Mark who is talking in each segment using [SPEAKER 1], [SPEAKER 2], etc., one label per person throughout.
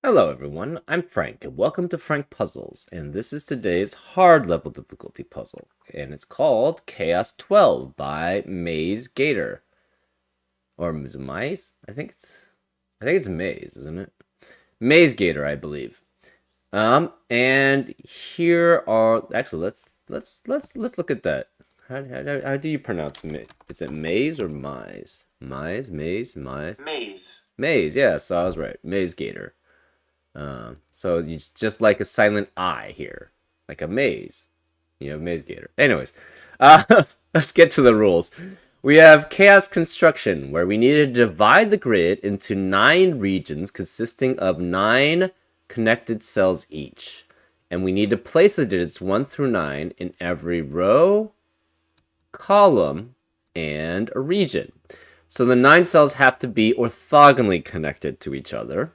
[SPEAKER 1] Hello everyone, I'm Frank, and welcome to Frank Puzzles, and this is today's hard level difficulty puzzle, and it's called Chaos 12 by Maze Gator. Or is it Mice? I think it's Maze, isn't it? Maze Gator, I believe. And here are actually let's look at that. How do you pronounce it? Is it Maze or Mize? Mize, Maze, Mize?
[SPEAKER 2] Maze.
[SPEAKER 1] Maze, yeah, so I was right. Maze Gator. So it's just like a silent I here, like a maze. You have Maze Gator. Anyways, let's get to the rules. We have Chaos Construction, where we need to divide the grid into 9 regions consisting of 9 connected cells each. And we need to place the digits 1 through 9 in every row, column, and a region. So the 9 cells have to be orthogonally connected to each other.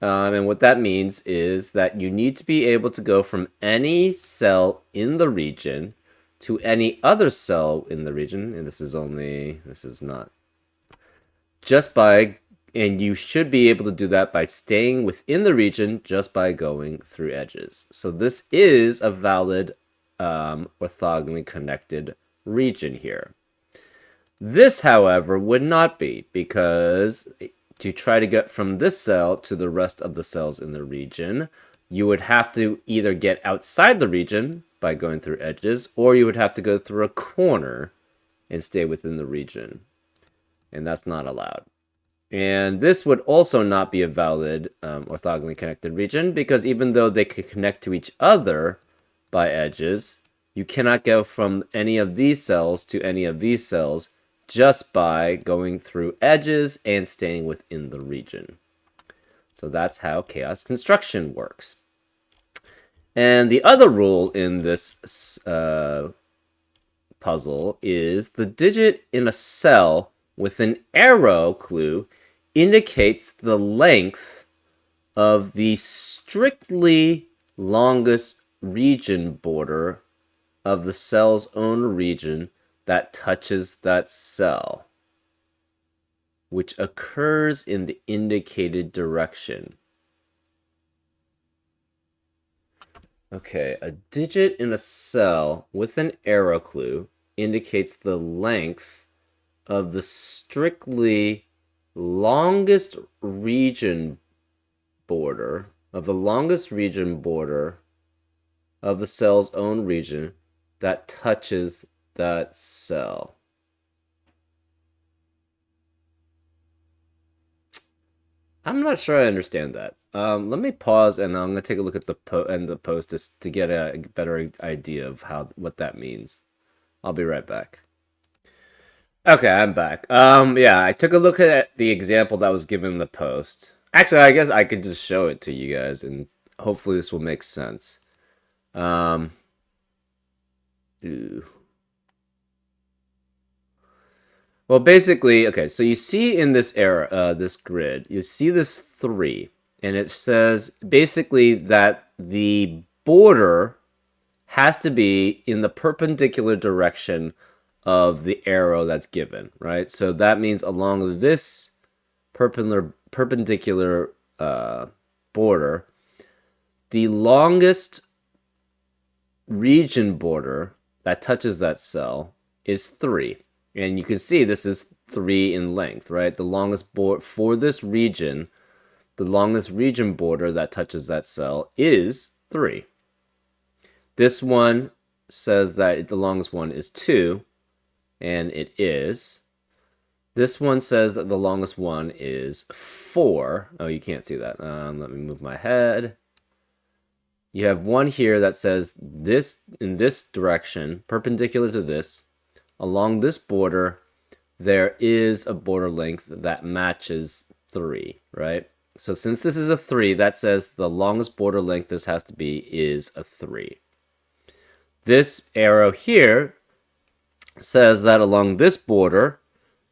[SPEAKER 1] And what that means is that you need to be able to go from any cell in the region to any other cell in the region. And this is not just by, and you should be able to do that by staying within the region just by going through edges. So this is a valid orthogonally connected region here. This, however, would not be, because to try to get from this cell to the rest of the cells in the region, you would have to either get outside the region by going through edges, or you would have to go through a corner and stay within the region. And that's not allowed. And this would also not be a valid orthogonally connected region, because even though they could connect to each other by edges, you cannot go from any of these cells to any of these cells just by going through edges and staying within the region. So that's how chaos construction works. And the other rule in this puzzle is the digit in a cell with an arrow clue indicates the length of the strictly longest region border of the cell's own region that touches that cell, which occurs in the indicated direction. Okay, a digit in a cell with an arrow clue indicates the length of the strictly longest region border of the cell's own region that touches that cell. I'm not sure I understand that. Let me pause, and I'm gonna take a look at the post just to get a better idea of what that means. I'll be right back. Okay, I'm back. Yeah, I took a look at the example that was given in the post. Actually, I guess I could just show it to you guys, and hopefully this will make sense. Um, ooh. Well, basically, okay, so you see in this this grid, you see this 3, and it says basically that the border has to be in the perpendicular direction of the arrow that's given, right? So that means along this perpendicular border, the longest region border that touches that cell is 3. And you can see this is 3 in length, right? The longest border for this region, the longest region border that touches that cell is 3. This one says that the longest one is 2, and it is. This one says that the longest one is 4. Oh, you can't see that. Let me move my head. You have one here that says this in this direction, perpendicular to this. Along this border, there is a border length that matches 3, right? So since this is a 3, that says the longest border length this has to be is a 3. This arrow here says that along this border,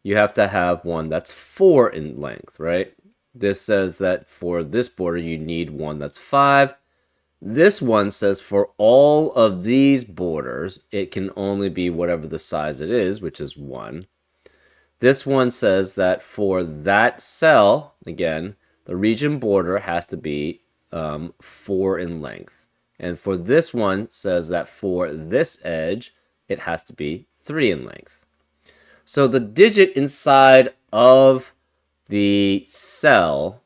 [SPEAKER 1] you have to have one that's 4 in length, right? This says that for this border, you need one that's 5. This one says for all of these borders, it can only be whatever the size it is, which is 1. This one says that for that cell, again, the region border has to be 4 in length. And for this one, says that for this edge, it has to be 3 in length. So the digit inside of the cell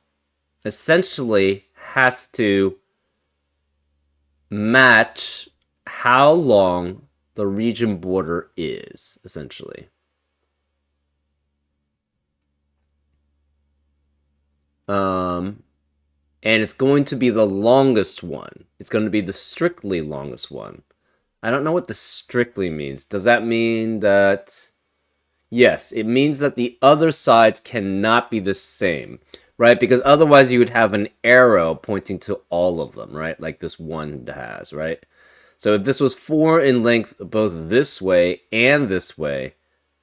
[SPEAKER 1] essentially has to match how long the region border is, essentially. And it's going to be the longest one. It's going to be the strictly longest one. I don't know what the strictly means. Does that mean that... Yes, it means that the other sides cannot be the same, right? Because otherwise you would have an arrow pointing to all of them, right? Like this one has, right? So if this was 4 in length both this way and this way,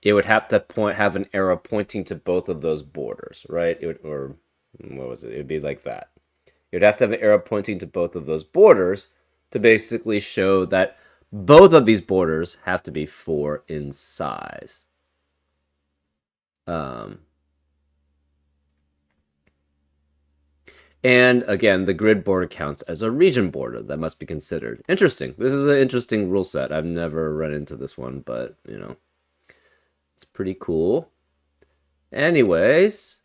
[SPEAKER 1] it would have to have an arrow pointing to both of those borders, right? Or what was it? It would be like that. You'd have to have an arrow pointing to both of those borders to basically show that both of these borders have to be 4 in size. And again, the grid border counts as a region border that must be considered. Interesting. This is an interesting rule set. I've never run into this one, but, you know, it's pretty cool. Anyways,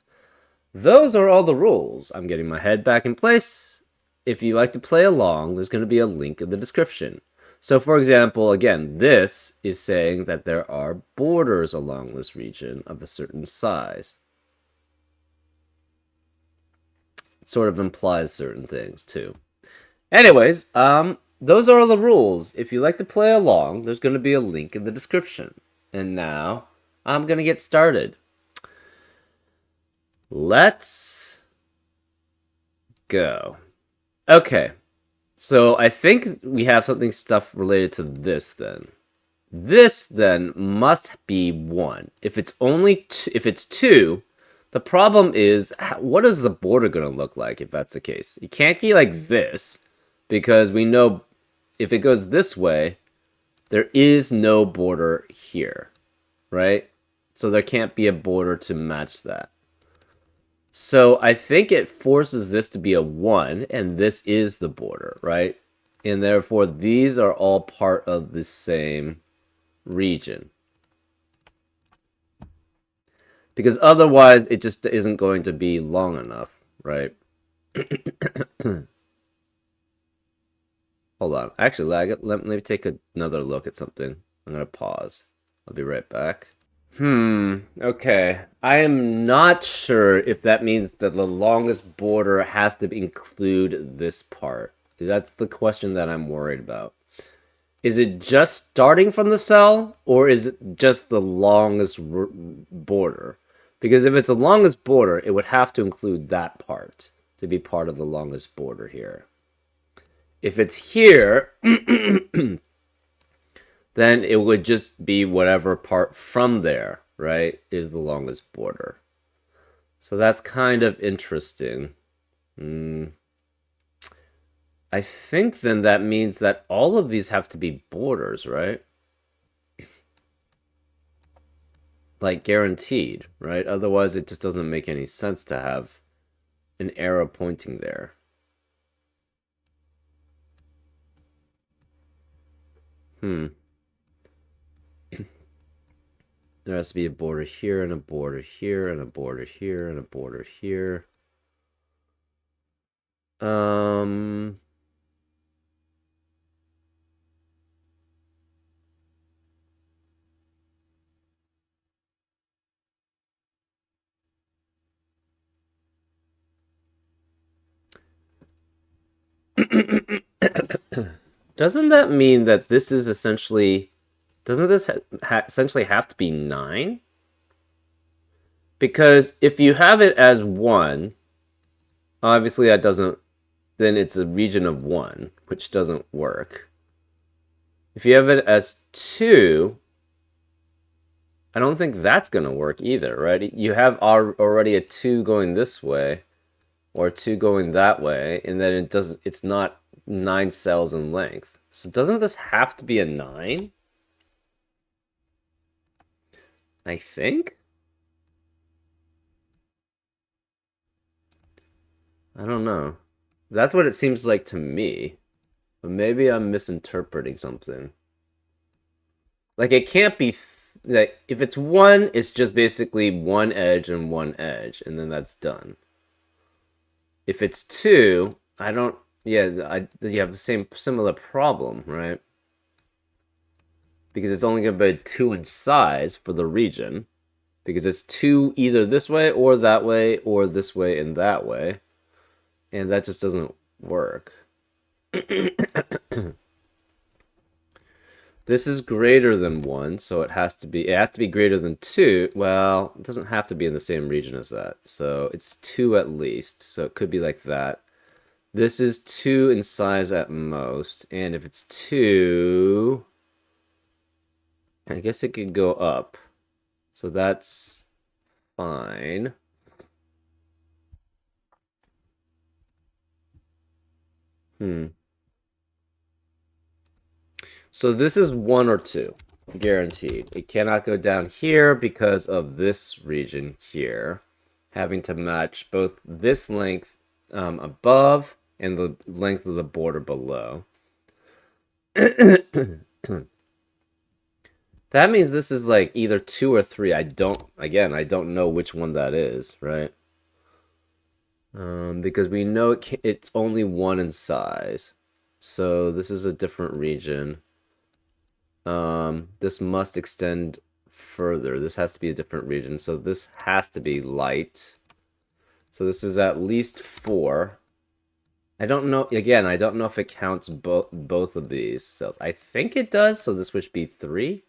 [SPEAKER 1] those are all the rules. I'm getting my head back in place. If you like to play along, there's going to be a link in the description. So, for example, again, this is saying that there are borders along this region of a certain size. It sort of implies certain things, too. Anyways, those are all the rules. If you like to play along, there's going to be a link in the description. And now, I'm going to get started. Let's go. Okay. So I think we have stuff related to this then. This then must be 1. If it's only if it's 2, the problem is what is the border going to look like if that's the case? It can't be like this because we know if it goes this way, there is no border here, right? So there can't be a border to match that. So I think it forces this to be a 1, and this is the border, right? And therefore, these are all part of the same region. Because otherwise, it just isn't going to be long enough, right? Hold on. Actually, let me take another look at something. I'm going to pause. I'll be right back. Okay. I am not sure if that means that the longest border has to include this part. That's the question that I'm worried about. Is it just starting from the cell, or is it just the longest border? Because if it's the longest border, it would have to include that part to be part of the longest border here. If it's here, then it would just be whatever part from there, right, is the longest border. So that's kind of interesting. I think then that means that all of these have to be borders, right? Like guaranteed, right? Otherwise it just doesn't make any sense to have an arrow pointing there. There has to be a border here, and a border here, and a border here, and a border here. Doesn't that mean that this is essentially... Doesn't this essentially have to be 9? Because if you have it as 1, obviously that doesn't... Then it's a region of 1, which doesn't work. If you have it as 2, I don't think that's going to work either, right? You have already a 2 going this way, or 2 going that way, and then it's not 9 cells in length. So doesn't this have to be a 9? I think? I don't know. That's what it seems like to me. But maybe I'm misinterpreting something. Like it can't be like if it's one, it's just basically one edge and one edge, and then that's done. If it's two, I don't. Yeah, you have the same similar problem, right? Because it's only going to be two in size for the region. Because it's two either this way or that way or this way and that way, and that just doesn't work. This is greater than 1, so it has to be greater than 2. Well, it doesn't have to be in the same region as that. So it's 2 at least. So it could be like that. This is 2 in size at most, and if it's 2, I guess it could go up. So that's fine. So this is 1 or 2, guaranteed. It cannot go down here because of this region here, having to match both this length above and the length of the border below. That means this is like either 2 or 3. I don't know which one that is, right? Because we know it's only 1 in size. So this is a different region. This must extend further. This has to be a different region. So this has to be light. So this is at least 4. I don't know. Again, I don't know if it counts both of these cells. I think it does. So this would be 3.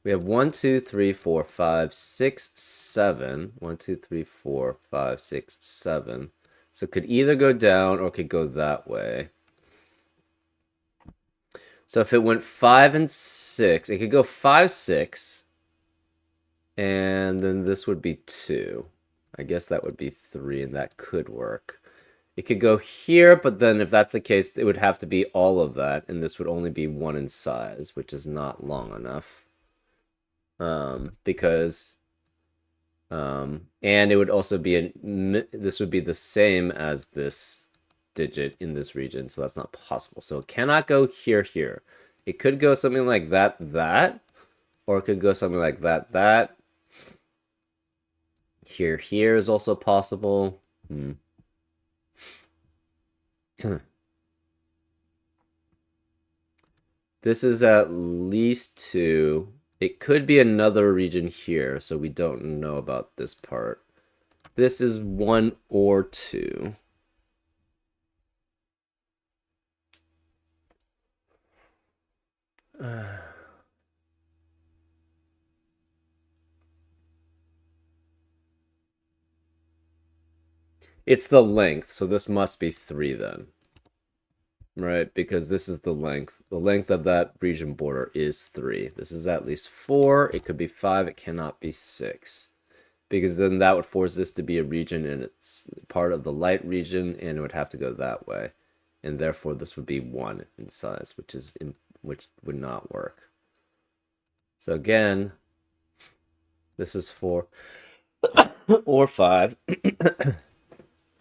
[SPEAKER 1] We have 1, 2, 3, 4, 5, 6, 7. 1, 2, 3, 4, 5, 6, 7. So it could either go down or it could go that way. So if it went 5 and 6, it could go 5, 6. And then this would be 2. I guess that would be 3, and that could work. It could go here, but then if that's the case, it would have to be all of that, and this would only be 1 in size, which is not long enough. Because and it would also be this would be the same as this digit in this region, so that's not possible. So it cannot go here. It could go something like that, or it could go something like that. Here is also possible. This is at least 2. It could be another region here, so we don't know about this part. This is 1 or 2. It's the length, so this must be 3 then. Right, because this is the length. The length of that region border is 3. This is at least 4. It could be 5. It cannot be 6. Because then that would force this to be a region, and it's part of the light region, and it would have to go that way. And therefore, this would be 1 in size, which would not work. So again, this is 4 or 5.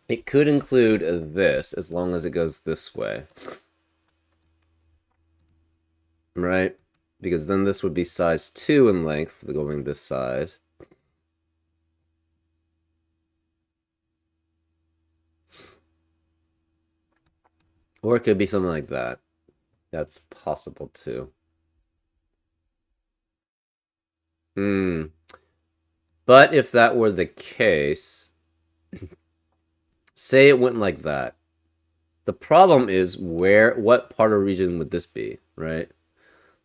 [SPEAKER 1] It could include this as long as it goes this way. Right? Because then this would be size 2 in length, going this size. Or it could be something like that. That's possible too. But if that were the case, say it went like that. The problem is what part of region would this be, right?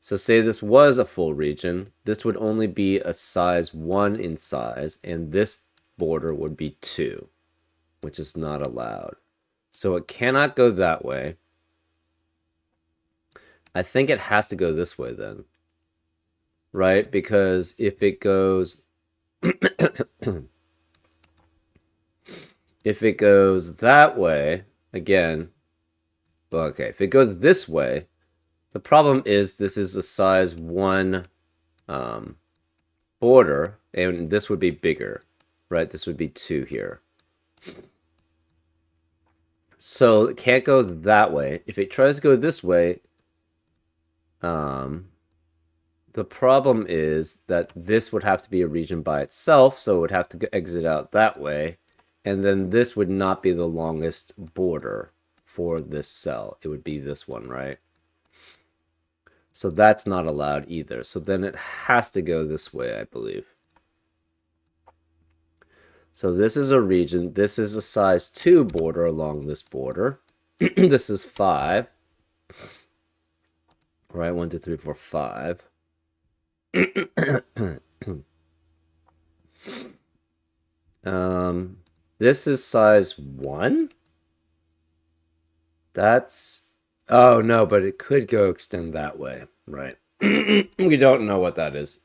[SPEAKER 1] So say this was a full region, this would only be a size 1 in size, and this border would be 2, which is not allowed. So it cannot go that way. I think it has to go this way then, right? Because if it goes if it goes that way, again, okay, if it goes this way, the problem is this is a size 1 border, and this would be bigger, right? This would be 2 here. So it can't go that way. If it tries to go this way, the problem is that this would have to be a region by itself, so it would have to exit out that way, and then this would not be the longest border for this cell. It would be this one, right? So that's not allowed either. So then it has to go this way, I believe. So this is a region. This is a size 2 border along this border. This is 5. Right, 1, 2, 3, 4, 5. This is size 1? That's... Oh, no, but it could go extend that way. Right. We don't know what that is.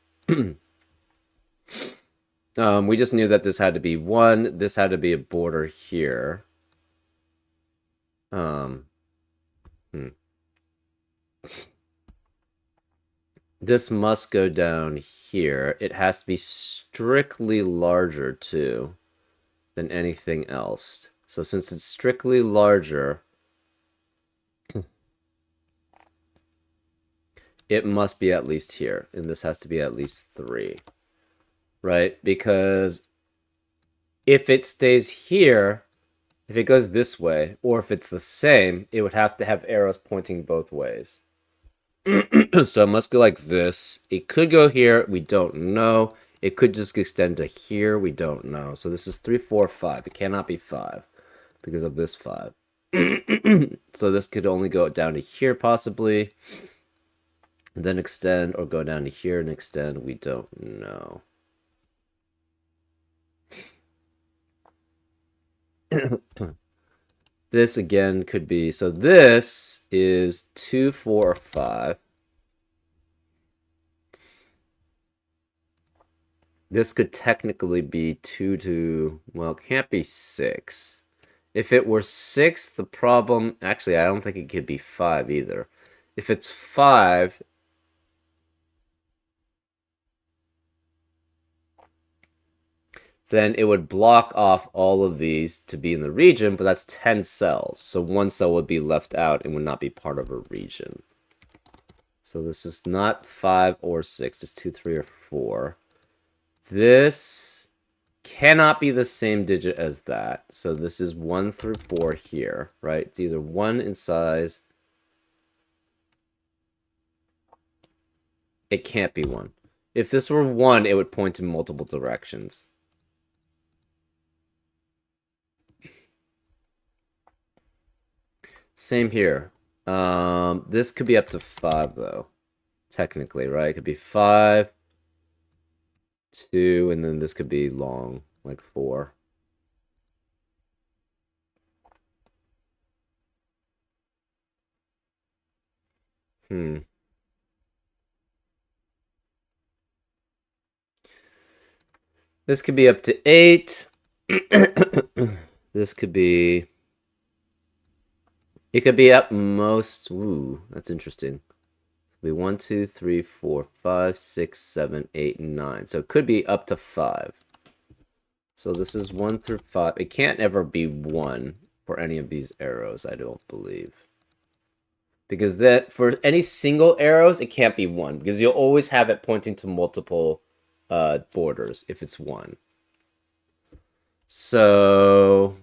[SPEAKER 1] We just knew that this had to be 1. This had to be a border here. This must go down here. It has to be strictly larger, too, than anything else. So since it's strictly larger, it must be at least here. And this has to be at least 3. Right? Because if it stays here, if it goes this way, or if it's the same, it would have to have arrows pointing both ways. So it must go like this. It could go here. We don't know. It could just extend to here. We don't know. So this is 3, 4, 5. It cannot be 5 because of this 5. So this could only go down to here possibly. And then extend, or go down to here and extend. We don't know. This again could be, so this is 2, 4, or 5. This could technically be 2 to, well, it can't be 6. If it were 6, the problem, actually, I don't think it could be 5 either. If it's 5, then it would block off all of these to be in the region, but that's 10 cells. So one cell would be left out and would not be part of a region. So this is not 5 or 6. It's 2, 3, or 4. This cannot be the same digit as that. So this is 1 through 4 here, right? It's either 1 in size. It can't be 1. If this were 1, it would point in multiple directions. Same here. This could be up to 5, though. Technically, right? It could be 5, 2, and then this could be long, like 4. This could be up to 8. This could be... It could be at most... Ooh, that's interesting. It could be 1, 2, 3, 4, 5, 6, 7, 8, 9. So it could be up to 5. So this is 1 through 5. It can't ever be 1 for any of these arrows, I don't believe. Because that for any single arrows, it can't be 1. Because you'll always have it pointing to multiple borders if it's 1. So...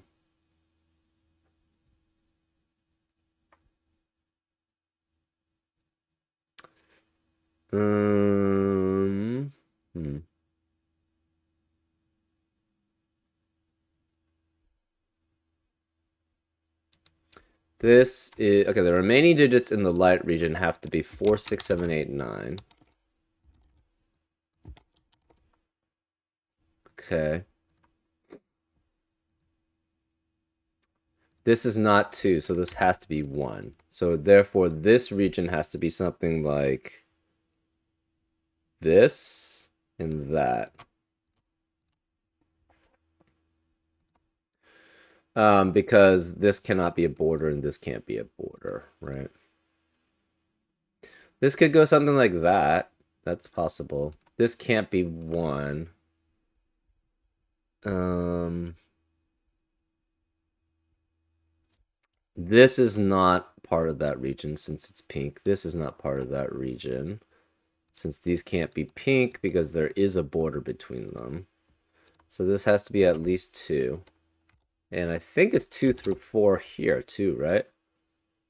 [SPEAKER 1] This is... Okay, the remaining digits in the light region have to be 4, 6, 7, 8, 9. Okay. This is not 2, so this has to be 1. So therefore, this region has to be something like this and that. Because this cannot be a border and this can't be a border, right? This could go something like that. That's possible. This can't be 1. This is not part of that region since it's pink. This is not part of that region since these can't be pink because there is a border between them. So this has to be at least 2. And I think it's 2 through 4 here too, right?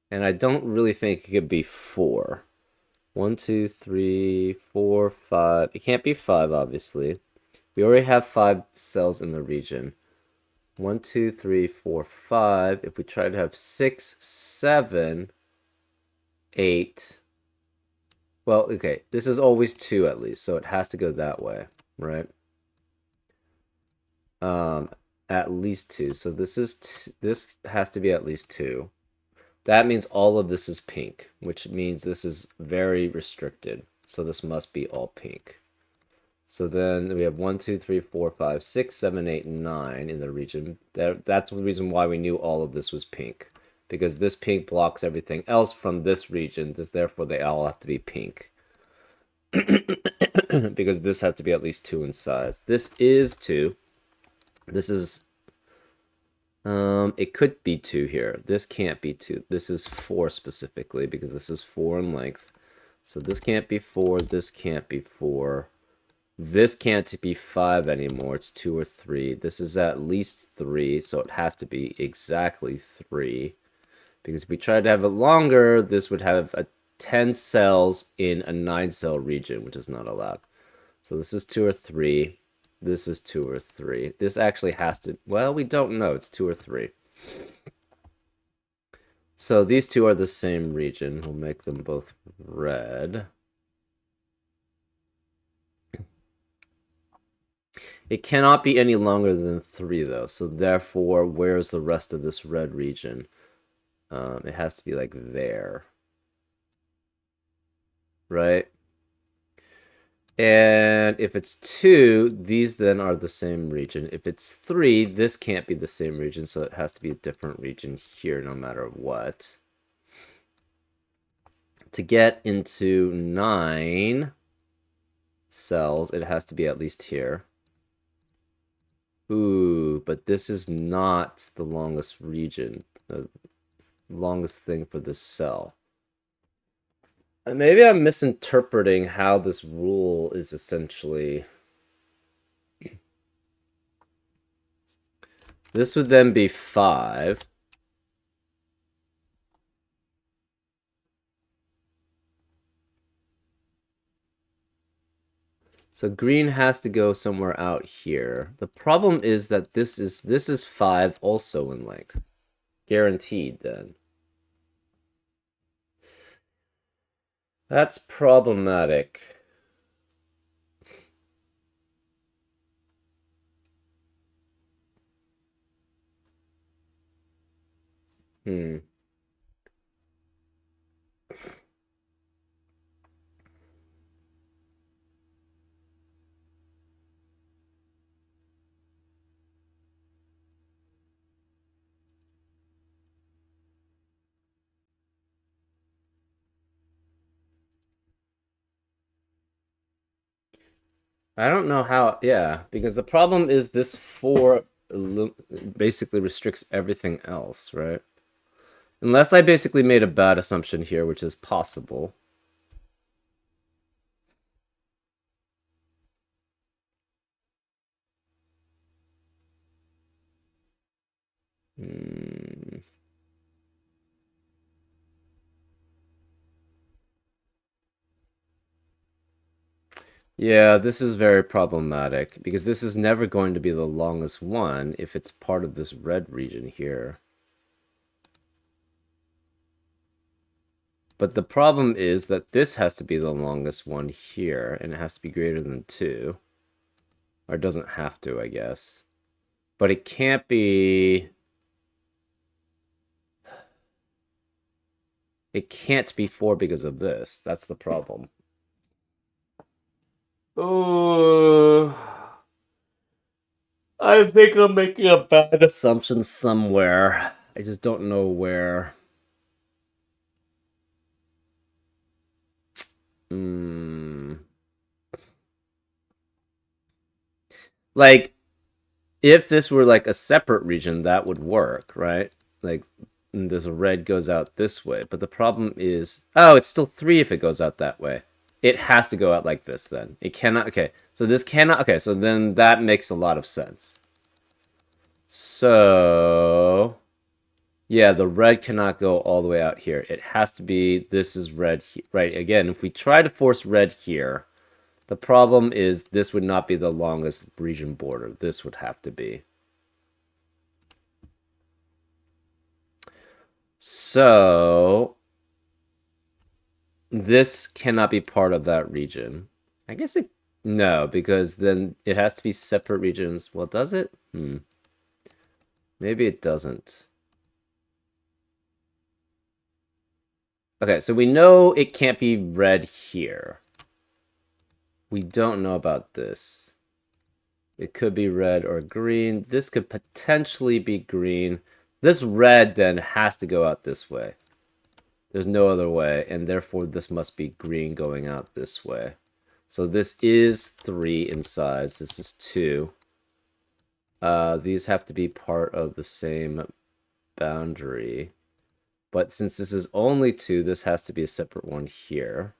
[SPEAKER 1] And I don't really think it could be 4. 1, 2, 3, 4, 5. It can't be 5, obviously. We already have 5 cells in the region. 1, 2, 3, 4, 5. If we try to have 6, 7, 8. Well, okay, this is always 2 at least, so it has to go that way, right? At least 2. So this has to be at least 2. That means all of this is pink, which means this is very restricted. So this must be all pink. So then we have 1, 2, 3, 4, 5, 6, 7, 8, 9 in the region. That's the reason why we knew all of this was pink. Because this pink blocks everything else from this region. Therefore, they all have to be pink. Because this has to be at least 2 in size. This is 2. This is... it could be 2 here. This can't be 2. This is 4 specifically, because this is 4 in length. So this can't be 4. This can't be 4. This can't be 5 anymore. It's 2 or 3. This is at least 3, so it has to be exactly 3. Because if we tried to have it longer, this would have 10 cells in a 9-cell region, which is not allowed. So this is 2 or 3. This is 2 or 3. This actually has to... Well, we don't know. It's 2 or 3. So these two are the same region. We'll make them both red. It cannot be any longer than 3, though. So therefore, where's the rest of this red region? It has to be like there. Right? And if it's 2, these then are the same region. If it's 3, this can't be the same region, so it has to be a different region here no matter what. To get into 9 cells, it has to be at least here. Ooh, but this is not the longest region, the longest thing for this cell. Maybe I'm misinterpreting how this rule is essentially... This would then be 5. So green has to go somewhere out here. The problem is that this is 5 also in length. Guaranteed then. That's problematic. I don't know how, yeah, because the problem is this 4 basically restricts everything else, right? Unless I basically made a bad assumption here, which is possible. Yeah, this is very problematic, because this is never going to be the longest one if it's part of this red region here. But the problem is that this has to be the longest one here, and it has to be greater than 2. Or it doesn't have to, I guess. But it can't be... It can't be 4 because of this. That's the problem. Oh... I think I'm making a bad assumption somewhere. I just don't know where. Like, if this were like a separate region, that would work, right? Like, And this red goes out this way. But the problem is, oh, it's still 3 if it goes out that way. It has to go out like this then. It cannot, okay. So this cannot, okay, so then that makes a lot of sense. So, yeah, the red cannot go all the way out here. It has to be, this is red, right? Again, if we try to force red here, the problem is this would not be the longest region border. This would have to be. So, this cannot be part of that region. I guess it, no, because then it has to be separate regions. Well, does it? Maybe it doesn't. Okay, so we know it can't be red here. We don't know about this. It could be red or green. This could potentially be green. This red then has to go out this way. There's no other way, and therefore this must be green going out this way. So this is 3 in size. This is 2. These have to be part of the same boundary. But since this is only 2, this has to be a separate one here.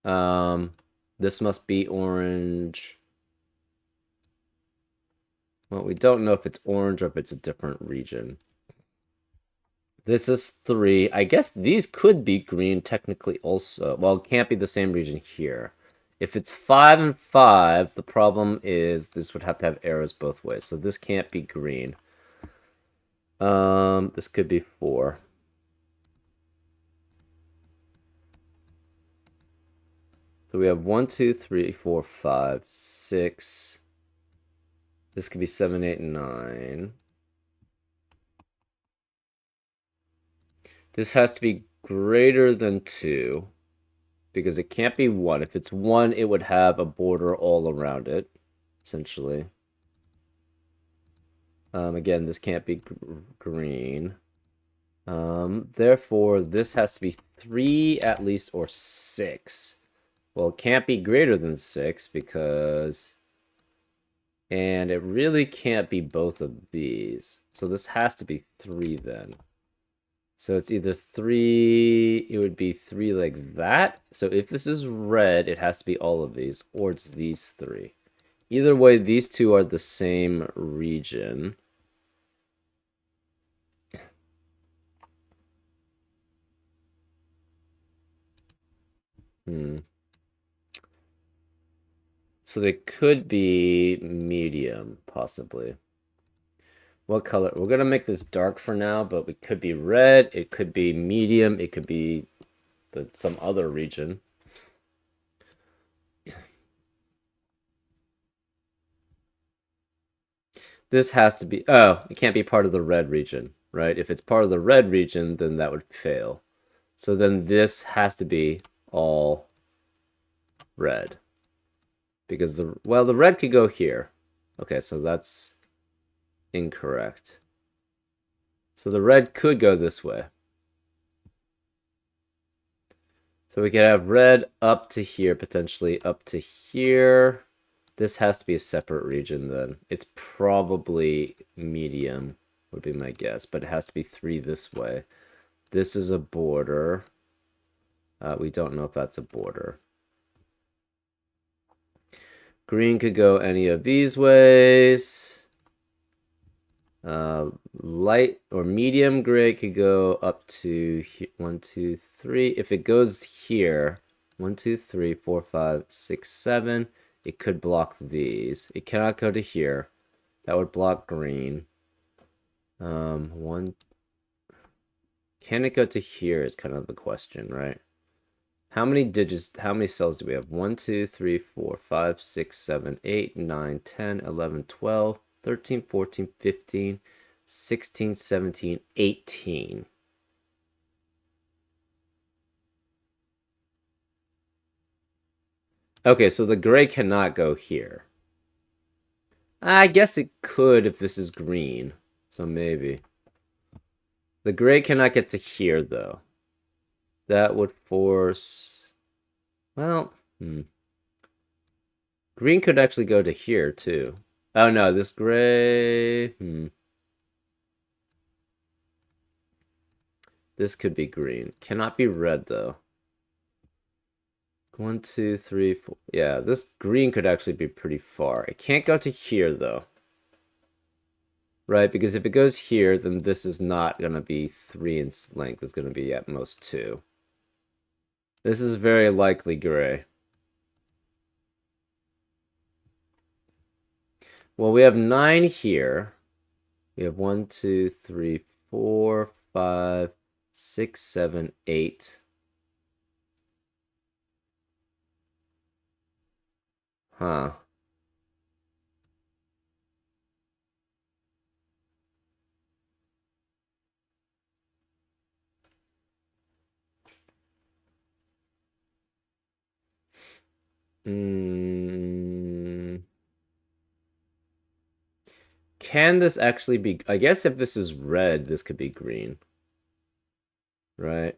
[SPEAKER 1] This must be orange. Well, we don't know if it's orange or if it's a different region. This is 3. I guess these could be green technically also. Well, it can't be the same region here. If it's 5 and 5, the problem is this would have to have arrows both ways. So this can't be green. This could be 4. So we have 1, 2, 3, 4, 5, 6. This could be 7, 8, 9. This has to be greater than 2. Because it can't be 1. If it's 1, it would have a border all around it, essentially. Again, this can't be green. Therefore, this has to be 3 at least, or 6. Well, it can't be greater than 6 because... And it really can't be both of these. So this has to be 3 then. So it's either 3, it would be 3 like that. So if this is red, it has to be all of these, or it's these 3. Either way, these two are the same region. So they could be medium, possibly. What color? We're going to make this dark for now, but it could be red, it could be medium, it could be some other region. This has to be... Oh, it can't be part of the red region, right? If it's part of the red region, then that would fail. So then this has to be all red. Because the red could go here. Okay, so that's incorrect. So the red could go this way. So we could have red up to here, potentially up to here. This has to be a separate region then. It's probably medium, would be my guess, but it has to be 3 this way. This is a border. We don't know if that's a border. Green could go any of these ways. Light or medium gray could go up to 1, 2, 3. If it goes here, 1, 2, 3, 4, 5, 6, 7, it could block these. It cannot go to here. That would block green. Can it go to here is kind of the question, right? How many digits, how many cells do we have? 1, 2, 3, 4, 5, 6, 7, 8, 9, 10, 11, 12, 13, 14, 15, 16, 17, 18. Okay, so the gray cannot go here. I guess it could if this is green. So maybe. The gray cannot get to here, though. That would force... Well, Green could actually go to here, too. Oh, no, this gray... This could be green. Cannot be red, though. 1, 2, 3, 4. Yeah, this green could actually be pretty far. It can't go to here, though. Right, because if it goes here, then this is not going to be 3 in length. It's going to be at most 2. This is very likely gray. Well, we have 9 here. We have 1, 2, 3, 4, 5, 6, 7, 8. Huh. Can this actually be... I guess if this is red, this could be green. Right?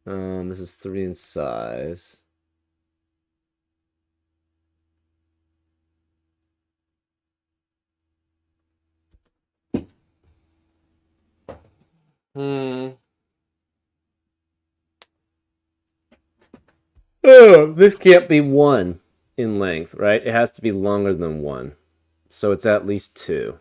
[SPEAKER 1] This is 3 in size. Oh, this can't be 1 in length, right? It has to be longer than 1. So it's at least 2.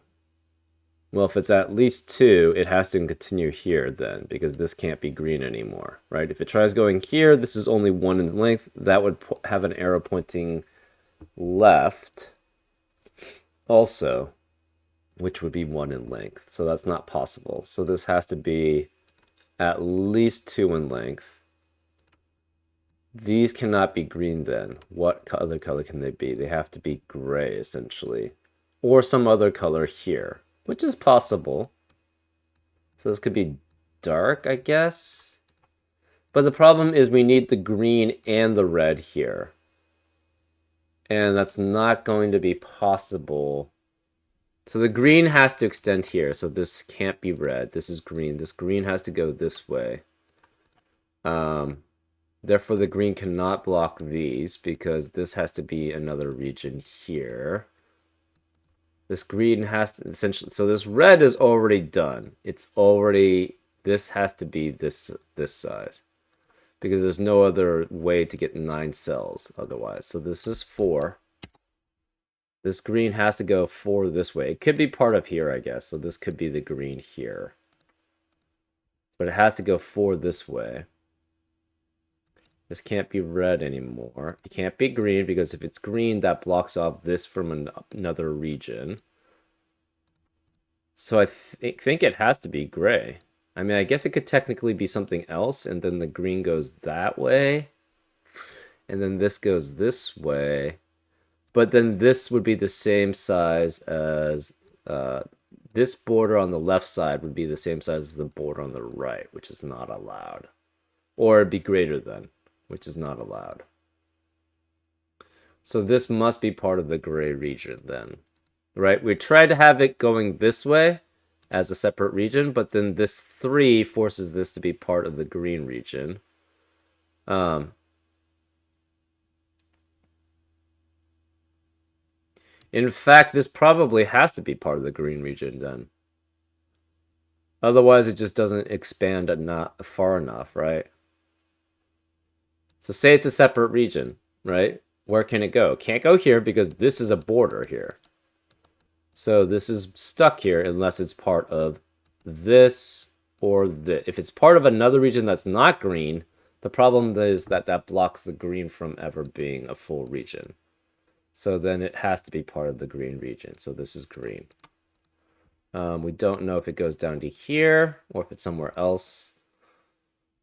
[SPEAKER 1] Well, if it's at least 2, it has to continue here then, because this can't be green anymore, right? If it tries going here, this is only 1 in length. That would have an arrow pointing left also, which would be 1 in length. So that's not possible. So this has to be at least 2 in length. These cannot be green then. What other color can they be? They have to be gray, essentially. Or some other color here, which is possible. So this could be dark, I guess. But the problem is we need the green and the red here. And that's not going to be possible. So the green has to extend here. So this can't be red. This is green. This green has to go this way. Therefore, the green cannot block these because this has to be another region here. This green has to essentially... So this red is already done. It's already... This has to be this size. Because there's no other way to get 9 cells otherwise. So this is 4. This green has to go 4 this way. It could be part of here, I guess. So this could be the green here. But it has to go 4 this way. This can't be red anymore. It can't be green because if it's green, that blocks off this from another region. So I think it has to be gray. I mean, I guess it could technically be something else, and then the green goes that way. And then this goes this way. But then this would be the same size as... this border on the left side would be the same size as the border on the right, which is not allowed. Or it'd be greater than, which is not allowed. So this must be part of the gray region then, right? We tried to have it going this way as a separate region, but then this 3 forces this to be part of the green region. In fact, this probably has to be part of the green region then. Otherwise, it just doesn't expand not far enough, right? So say it's a separate region, right? Where can it go? Can't go here because this is a border here. So this is stuck here unless it's part of this or this. If it's part of another region that's not green, the problem is that that blocks the green from ever being a full region. So then it has to be part of the green region. So this is green. We don't know if it goes down to here or if it's somewhere else.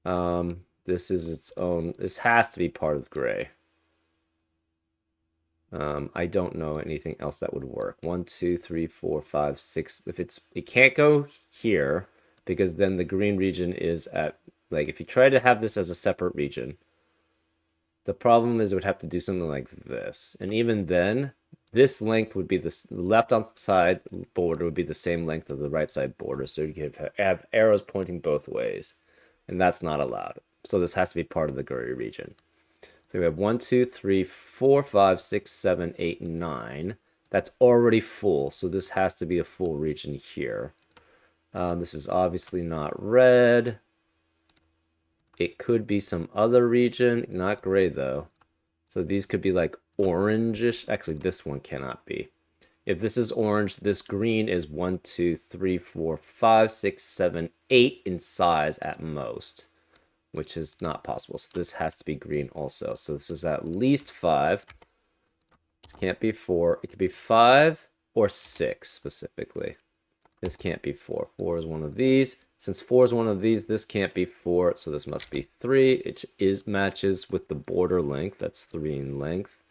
[SPEAKER 1] This is its own. This has to be part of gray. I don't know anything else that would work. 1, 2, 3, 4, 5, 6. If it can't go here because then the green region is at, like, if you try to have this as a separate region, the problem is it would have to do something like this. And even then, this length would be the left side border would be the same length of the right side border. So you could have arrows pointing both ways. And that's not allowed. So this has to be part of the gray region. So we have 1, 2, 3, 4, 5, 6, 7, 8, 9. That's already full. So this has to be a full region here. This is obviously not red. It could be some other region, not gray though. So these could be like orangish. Actually, this one cannot be. If this is orange, this green is 1, 2, 3, 4, 5, 6, 7, 8 in size at most, which is not possible. So this has to be green also. So this is at least 5. This can't be 4. It could be 5 or 6 specifically. This can't be 4. 4 is one of these. Since 4 is one of these, this can't be 4, so this must be 3. It matches with the border length. That's 3 in length.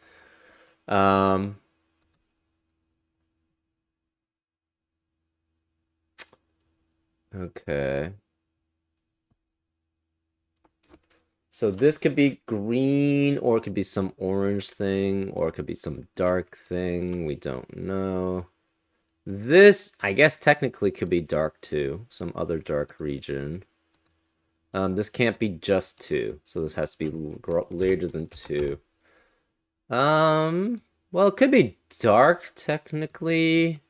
[SPEAKER 1] Okay. So this could be green, or it could be some orange thing, or it could be some dark thing. We don't know. This, I guess, technically could be dark too. Some other dark region. This can't be just 2, so this has to be later than 2. Well, it could be dark, technically.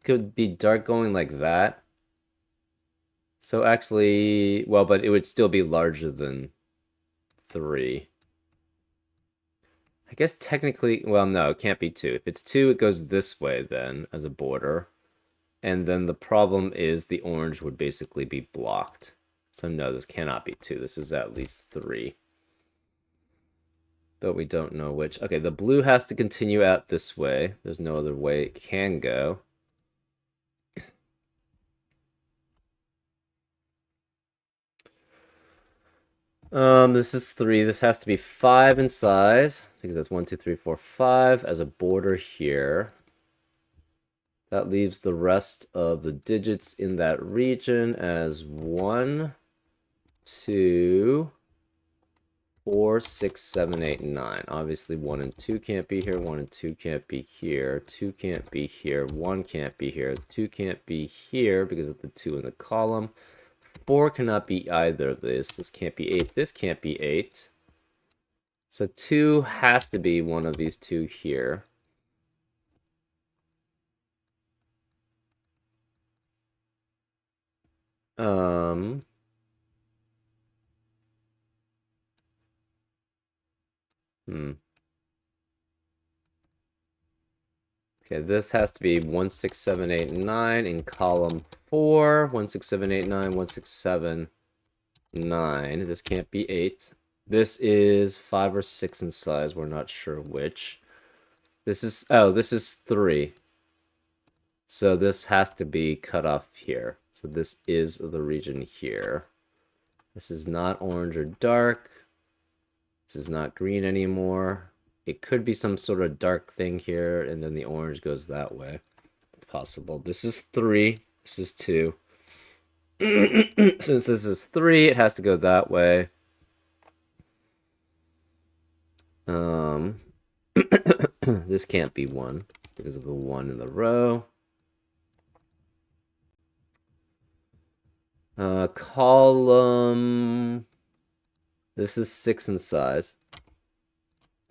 [SPEAKER 1] Could be dark going like that. So actually, well, but it would still be larger than 3. I guess technically, well, no, it can't be 2. If it's 2, it goes this way then, as a border. And then the problem is the orange would basically be blocked. So no, this cannot be 2. This is at least 3. But we don't know which. Okay, the blue has to continue out this way. There's no other way it can go. This is 3. This has to be 5 in size, because that's 1, 2, 3, 4, 5 as a border here. That leaves the rest of the digits in that region as 1, 2, 4, 6, 7, 8, 9. Obviously, 1 and 2 can't be here. 1 and 2 can't be here. 2 can't be here. 1 can't be here. 2 can't be here because of the 2 in the column. 4 cannot be either of this. This can't be 8. This can't be 8. So 2 has to be one of these 2 here. Okay, this has to be 1, 6, 7, 8, 9 in column 4. 1, 6, 7, 8, 9, 1, 6, 7, 9. This can't be 8. This is 5 or 6 in size. We're not sure which. This is, oh, this is 3. So this has to be cut off here. So this is the region here. This is not orange or dark. This is not green anymore. It could be some sort of dark thing here, and then the orange goes that way. It's possible. This is 3. This is 2. Since this is 3, it has to go that way. This can't be 1 because of the 1 in the row. Column. This is 6 in size.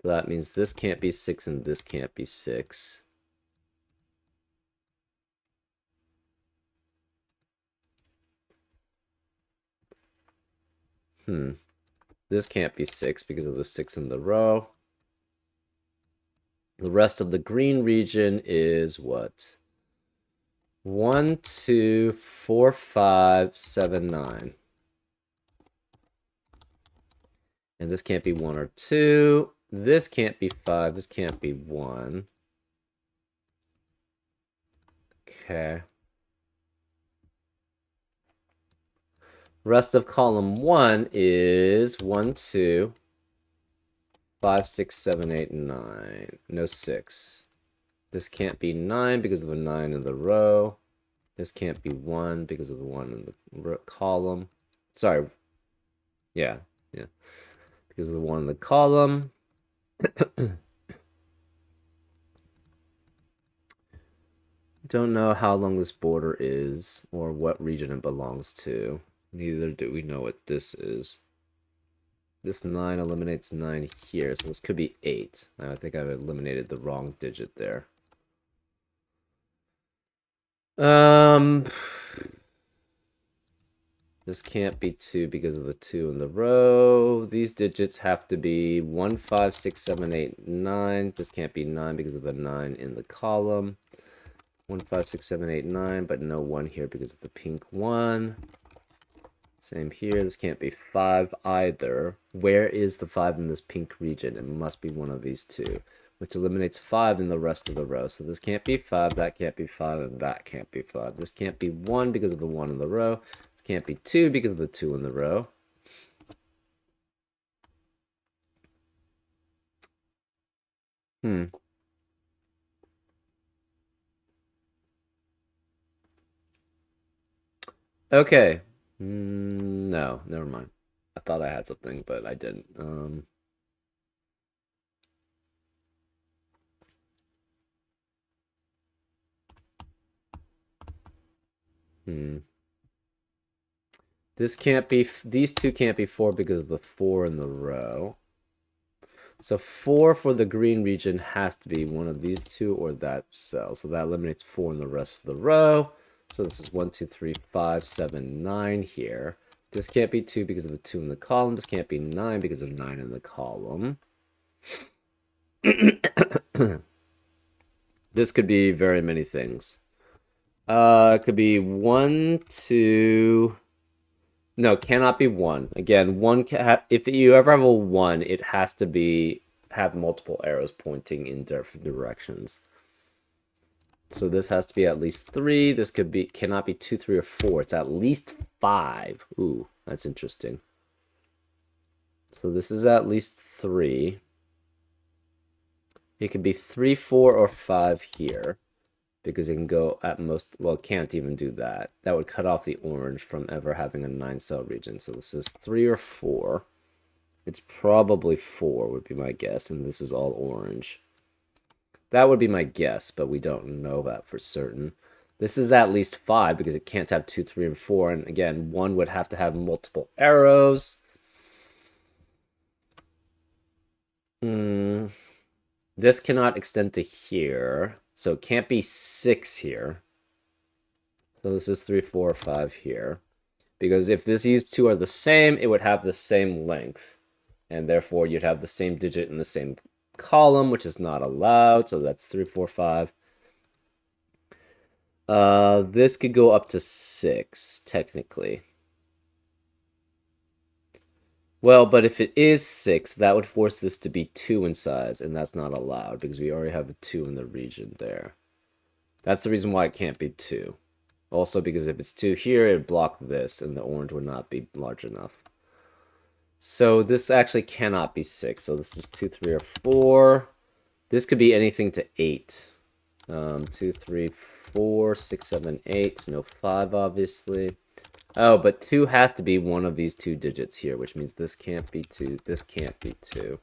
[SPEAKER 1] So that means this can't be 6 and this can't be 6. This can't be 6 because of the 6 in the row. The rest of the green region is what? 1, 2, 4, 5, 7, 9. And this can't be 1 or 2. This can't be 5. This can't be 1. Okay. Rest of column 1 is 1, 2, 5, 6, 7, 8, 9. No 6. This can't be 9 because of the 9 in the row. This can't be 1 because of the 1 in the column. Sorry. Yeah. Because of the 1 in the column. Don't know how long this border is or what region it belongs to. Neither do we know what this is. This 9 eliminates 9 here, so this could be 8. I think I've eliminated the wrong digit there. Um, this can't be 2 because of the 2 in the row. These digits have to be 1, 5, 6, 7, 8, 9. This can't be 9 because of the 9 in the column. 1, 5, 6, 7, 8, 9, but no 1 here because of the pink 1. Same here. This can't be 5 either. Where is the 5 in this pink region? It must be one of these two, which eliminates 5 in the rest of the row. So this can't be 5, that can't be 5, and that can't be 5. This can't be 1 because of the 1 in the row. This can't be 2 because of the 2 in the row. Okay. No, never mind. I thought I had something, but I didn't. Hmm. This can't be, these two can't be 4 because of the 4 in the row. So 4 for the green region has to be one of these two or that cell. So that eliminates 4 in the rest of the row. So this is 1, 2, 3, 5, 7, 9 here. This can't be 2 because of the 2 in the column. This can't be 9 because of 9 in the column. This could be very many things. It could be 1, 2... No, cannot be 1. Again, if you ever have a 1, it has to have multiple arrows pointing in different directions. So this has to be at least 3. This cannot be 2, 3, or 4. It's at least 5. Ooh, that's interesting. So this is at least 3. It could be 3, 4, or 5 here. Because it can go at most, well, it can't even do that. That would cut off the orange from ever having a 9-cell region. So this is 3 or 4. It's probably 4 would be my guess, and this is all orange. That would be my guess, but we don't know that for certain. This is at least 5 because it can't have 2, 3, and 4. And again, 1 would have to have multiple arrows. This cannot extend to here. So it can't be 6 here. So this is 3, 4, 5 here. Because if these two are the same, it would have the same length. And therefore, you'd have the same digit in the same column, which is not allowed. So that's 3, 4, 5. This could go up to 6, technically. Well, but if it is 6, that would force this to be 2 in size, and that's not allowed because we already have a 2 in the region there. That's the reason why it can't be 2. Also, because if it's 2 here, it would block this, and the orange would not be large enough. So this actually cannot be 6. So this is 2, 3, or 4. This could be anything to 8. 2, 3, 4, 6, 7, 8. No 5, obviously. Oh, but 2 has to be one of these two digits here, which means this can't be 2. This can't be 2.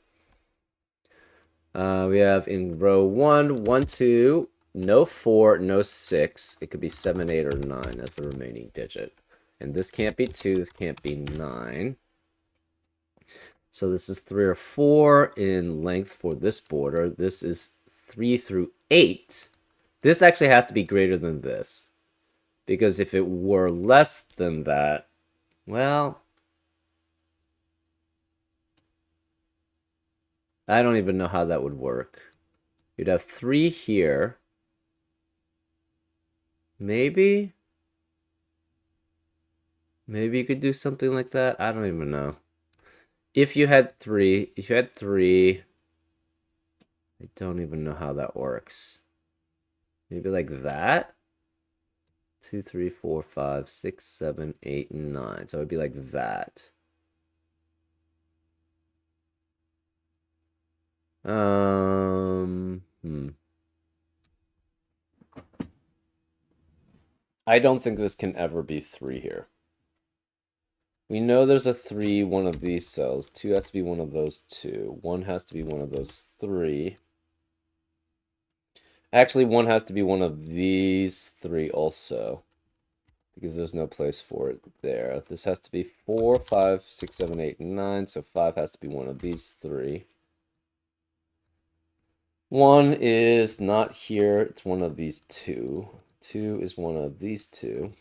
[SPEAKER 1] We have in row 1, 1, 2, no 4, no 6. It could be 7, 8, or 9 as the remaining digit. And this can't be 2. This can't be 9. So this is 3 or 4 in length for this border. This is 3 through 8. This actually has to be greater than this. Because if it were less than that, well, I don't even know how that would work. You'd have 3 here. Maybe? Maybe you could do something like that? I don't even know. If you had 3, I don't even know how that works. Maybe like that? 2, 3, 4, 5, 6, 7, 8, 9. So it would be like that. I don't think this can ever be 3 here. We know there's a 3, one of these cells. 2 has to be one of those 2. 1 has to be one of those 3. Actually, 1 has to be one of these 3 also. Because there's no place for it there. This has to be 4, 5, 6, 7, 8, 9. So 5 has to be one of these 3. 1 is not here. It's one of these 2. 2 is one of these two.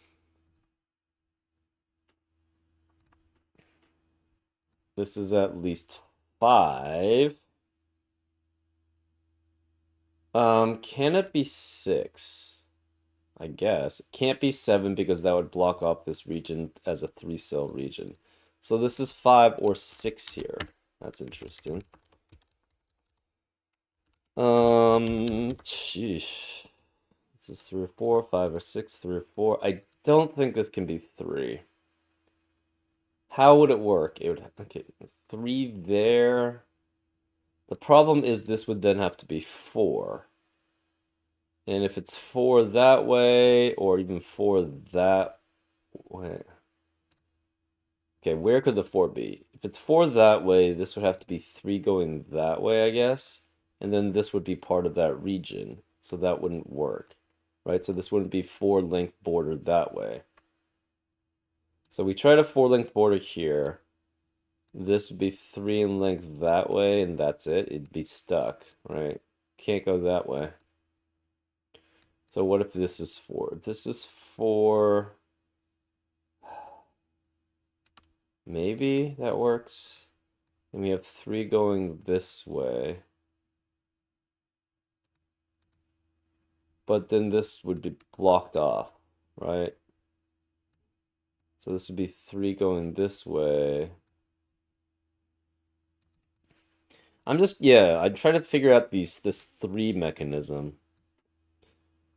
[SPEAKER 1] This is at least 5. Can it be 6? I guess. It can't be 7 because that would block off this region as a 3-cell region. So this is 5 or 6 here. That's interesting. Sheesh. This is 3 or 4, 5 or 6, 3 or 4. I don't think this can be 3. How would it work? It would, okay, 3 there. The problem is this would then have to be 4. And if it's 4 that way, or even 4 that way. Okay, where could the 4 be? If it's 4 that way, this would have to be 3 going that way, I guess. And then this would be part of that region. So that wouldn't work, right? So this wouldn't be 4-length border that way. So we tried a 4-length border here. This would be 3 in length that way, and that's it. It'd be stuck, right? Can't go that way. So what if this is 4? If this is 4, maybe that works. And we have 3 going this way. But then this would be blocked off, right? So this would be 3 going this way. I'm trying to figure out this 3 mechanism.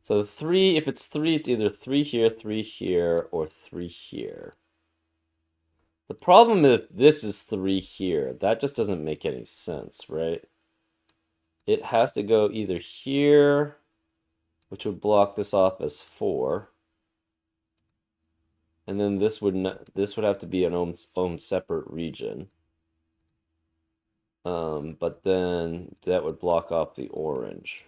[SPEAKER 1] So 3, if it's 3, it's either 3 here, or 3 here. The problem if this is 3 here, that just doesn't make any sense, right? It has to go either here, which would block this off as 4. And then this would have to be an own separate region. But then that would block off the orange.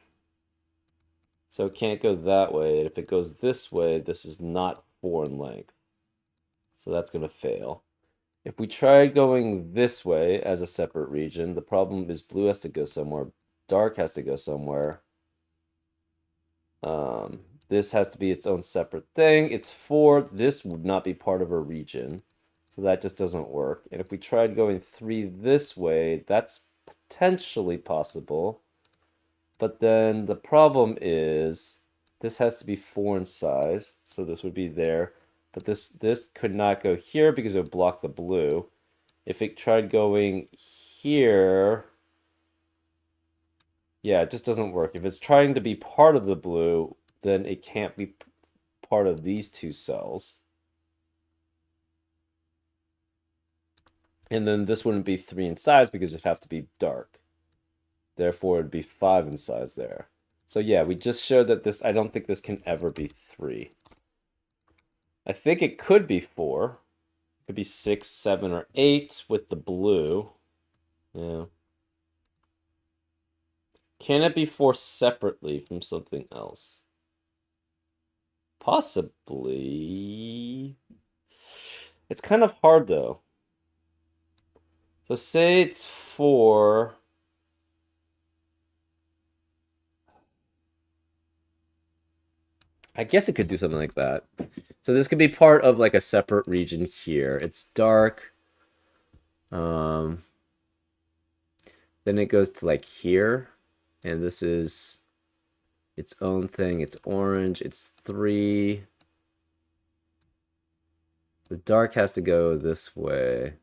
[SPEAKER 1] So it can't go that way. And if it goes this way, this is not 4 in length. So that's going to fail. If we tried going this way as a separate region, the problem is blue has to go somewhere. Dark has to go somewhere. This has to be its own separate thing. It's 4. This would not be part of a region. So that just doesn't work. And if we tried going 3 this way, that's potentially possible. But then the problem is this has to be 4 in size. So this would be there. But this could not go here because it would block the blue. If it tried going here, yeah, it just doesn't work. If it's trying to be part of the blue, then it can't be part of these 2 cells. And then this wouldn't be 3 in size because it'd have to be dark. Therefore, it'd be 5 in size there. So yeah, we just showed that this, I don't think this can ever be 3. I think it could be 4. It could be 6, 7, or 8 with the blue. Yeah. Can it be 4 separately from something else? Possibly. It's kind of hard, though. So say it's 4. I guess it could do something like that. So this could be part of like a separate region here. It's dark. Then it goes to like here. And this is its own thing. It's orange. It's 3. The dark has to go this way.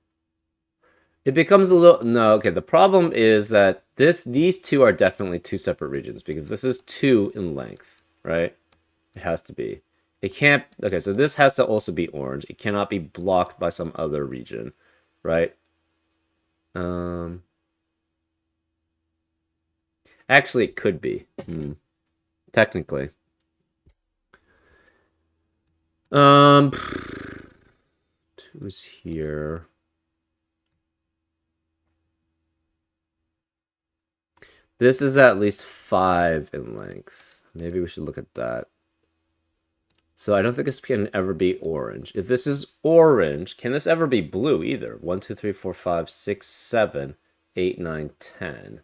[SPEAKER 1] It becomes a little... No, okay. The problem is that these 2 are definitely 2 separate regions because this is 2 in length, right? It has to be. It can't... Okay, so this has to also be orange. It cannot be blocked by some other region, right? Actually, it could be. Technically. 2 is here. This is at least 5 in length. Maybe we should look at that. So I don't think this can ever be orange. If this is orange, can this ever be blue either? 1, 2, 3, 4, 5, 6, 7, 8, 9, 10.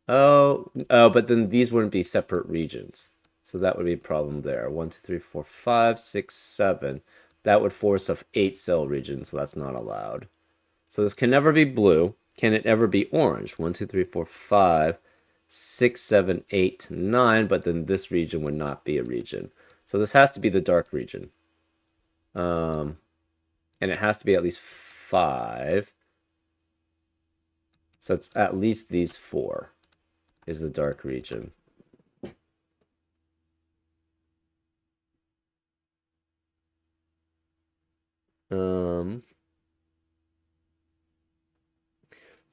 [SPEAKER 1] Oh, but then these wouldn't be separate regions. So that would be a problem there. 1, 2, 3, 4, 5, 6, 7. That would force a 8-cell region, so that's not allowed. So this can never be blue. Can it ever be orange? 1, 2, 3, 4, 5, 6, 7, 8, 9, but then this region would not be a region. So this has to be the dark region. And it has to be at least 5. So it's at least these 4 is the dark region.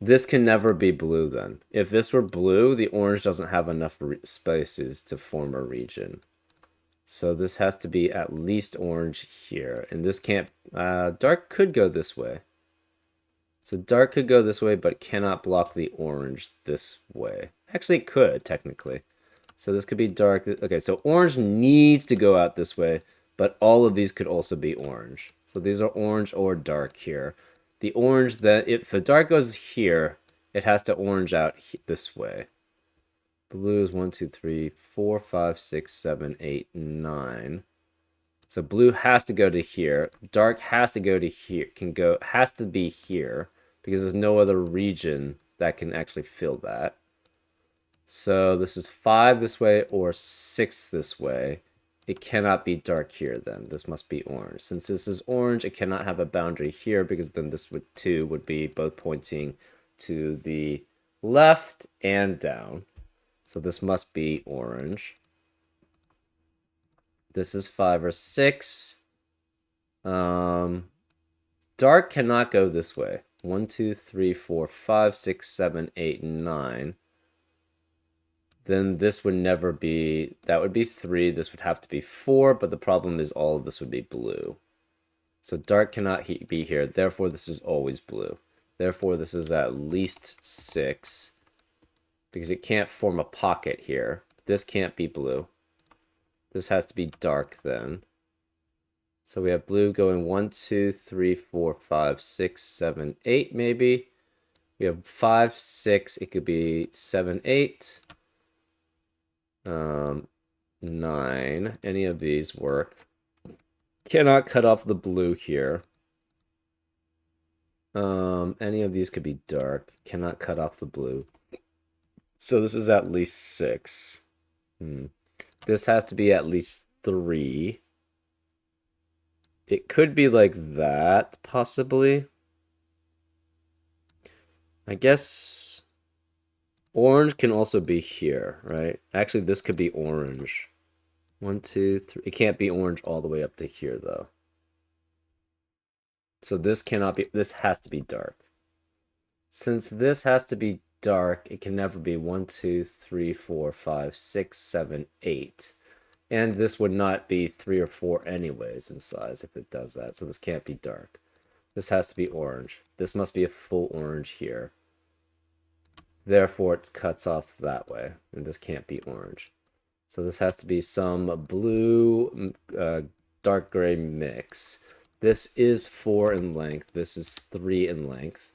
[SPEAKER 1] This can never be blue then. If this were blue, the orange doesn't have enough spaces to form a region. So this has to be at least orange here. And this can't... dark could go this way. So dark could go this way, but cannot block the orange this way. Actually, it could, technically. So this could be dark. Okay, so orange needs to go out this way, but all of these could also be orange. So these are orange or dark here. The orange, that if the dark goes here, it has to orange out this way. Blue is 1, 2, 3, 4, 5, 6, 7, 8, 9. So blue has to go to here. Dark has to go to here. Has to be here because there's no other region that can actually fill that. So this is 5 this way or 6 this way. It cannot be dark here then. This must be orange. Since this is orange, it cannot have a boundary here because then this would 2 would be both pointing to the left and down. So this must be orange. This is 5 or 6. Dark cannot go this way. 1, 2, 3, 4, 5, 6, 7, 8, 9. Then this would never be, that would be 3, this would have to be 4, but the problem is all of this would be blue. So dark cannot be here, therefore this is always blue. Therefore this is at least 6, because it can't form a pocket here. This can't be blue. This has to be dark then. So we have blue going 1, 2, 3, 4, 5, 6, 7, 8 maybe. We have 5, 6, it could be 7, 8. 9. Any of these work. Cannot cut off the blue here. Any of these could be dark. Cannot cut off the blue. So this is at least 6. This has to be at least 3. It could be like that, possibly. I guess orange can also be here, right? Actually, this could be orange. 1, 2, 3. It can't be orange all the way up to here, though. So this cannot be, this has to be dark. Since this has to be dark, it can never be 1, 2, 3, 4, 5, 6, 7, 8. And this would not be 3 or 4 anyways in size if it does that. So this can't be dark. This has to be orange. This must be a full orange here. Therefore, it cuts off that way. And this can't be orange. So this has to be some blue, dark gray mix. This is 4 in length. This is 3 in length.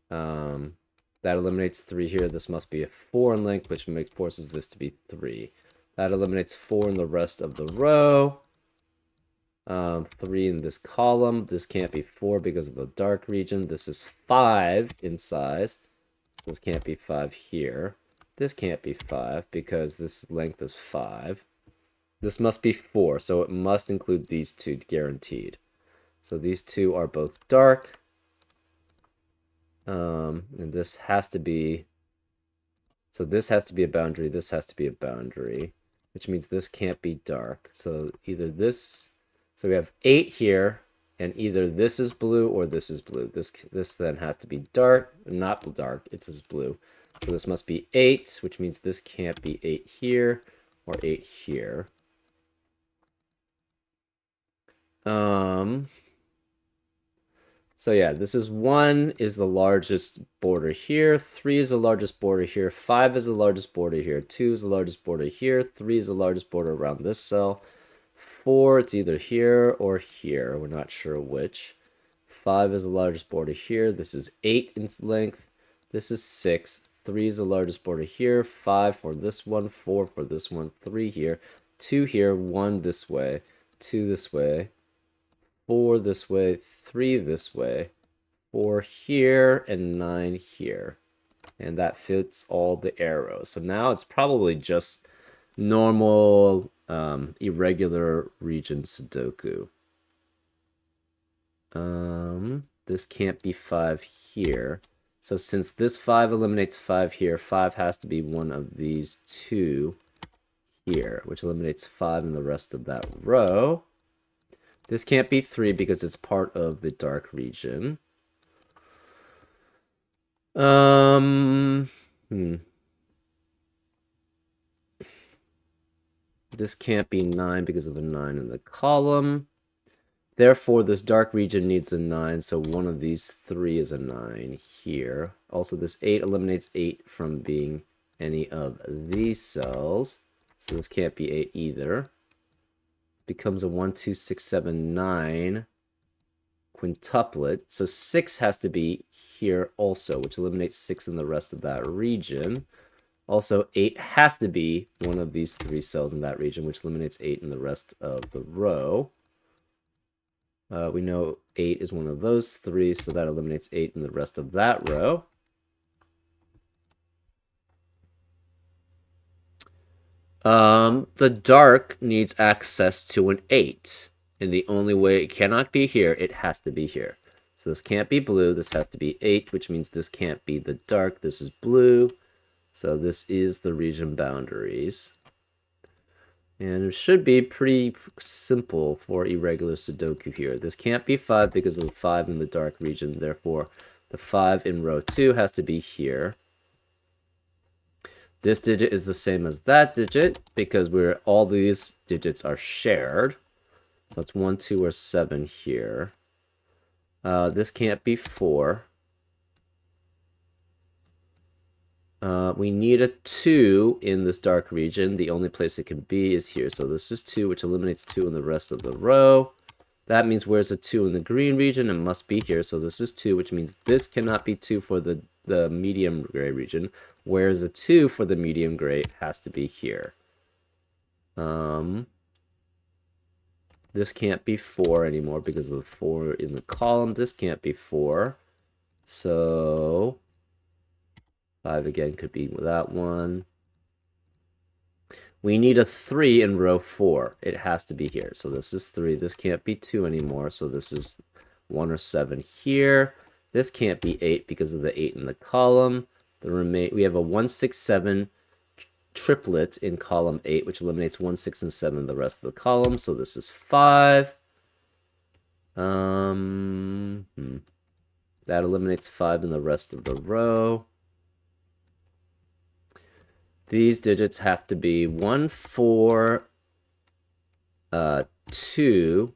[SPEAKER 1] That eliminates 3 here. This must be a 4 in length, which forces this to be 3. That eliminates 4 in the rest of the row. 3 in this column. This can't be 4 because of the dark region. This is 5 in size. So this can't be 5 here. This can't be 5 because this length is 5. This must be 4, so it must include these 2 guaranteed. So these 2 are both dark. And this has to be... So this has to be a boundary, this has to be a boundary, which means this can't be dark. So either this... So we have 8 here, and either this is blue or this is blue. This then has to be dark, not dark, it's this blue. So this must be 8, which means this can't be 8 here or 8 here. So yeah, this is 1 is the largest border here, 3 is the largest border here, 5 is the largest border here, 2 is the largest border here, 3 is the largest border around this cell, 4, it's either here or here, we're not sure which. 5 is the largest border here, this is 8 in length, this is 6, 3 is the largest border here, 5 for this one, 4 for this one, 3 here, 2 here, 1 this way, 2 this way, 4 this way, 3 this way, 4 here, and 9 here. And that fits all the arrows. So now it's probably just normal irregular region Sudoku. This can't be 5 here. So since this 5 eliminates 5 here, 5 has to be one of these two here, which eliminates 5 in the rest of that row. This can't be 3 because it's part of the dark region. This can't be 9 because of the 9 in the column. Therefore, this dark region needs a 9, so one of these 3 is a 9 here. Also, this 8 eliminates 8 from being any of these cells, so this can't be 8 either. It becomes a 1, 2, 6, 7, 9 quintuplet, so 6 has to be here also, which eliminates 6 in the rest of that region. Also, 8 has to be one of these 3 cells in that region, which eliminates 8 in the rest of the row. We know 8 is one of those 3, so that eliminates 8 in the rest of that row. The dark needs access to an 8, and the only way it cannot be here, it has to be here. So this can't be blue, this has to be 8, which means this can't be the dark, this is blue. So this is the region boundaries. And it should be pretty simple for irregular Sudoku here. This can't be 5 because of the 5 in the dark region. Therefore, the 5 in row 2 has to be here. This digit is the same as that digit because all these digits are shared. So it's 1, 2, or 7 here. This can't be 4. We need a 2 in this dark region. The only place it can be is here. So this is 2, which eliminates 2 in the rest of the row. That means where's a 2 in the green region? It must be here. So this is 2, which means this cannot be 2 for the medium gray region. Whereas a 2 for the medium gray has to be here. This can't be 4 anymore because of the 4 in the column. This can't be 4. So 5 again could be that one. We need a 3 in row 4. It has to be here. So this is 3. This can't be 2 anymore. So this is 1 or 7 here. This can't be 8 because of the 8 in the column. We have a 1, 6, 7 triplet in column 8, which eliminates 1, 6, and 7 in the rest of the column. So this is 5. That eliminates 5 in the rest of the row. These digits have to be 1, 4, 2,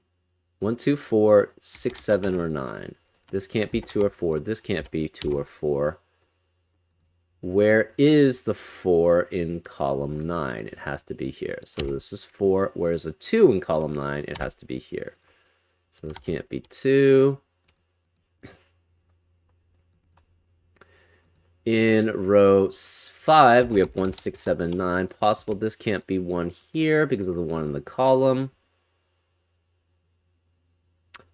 [SPEAKER 1] 1, 2, 4, 6, 7, or 9. This can't be 2 or 4. This can't be 2 or 4. Where is the 4 in column 9? It has to be here. So this is 4. Where's a 2 in column 9? It has to be here. So this can't be 2. In row 5, we have 1, 6, 7, 9. Possible this can't be 1 here because of the 1 in the column.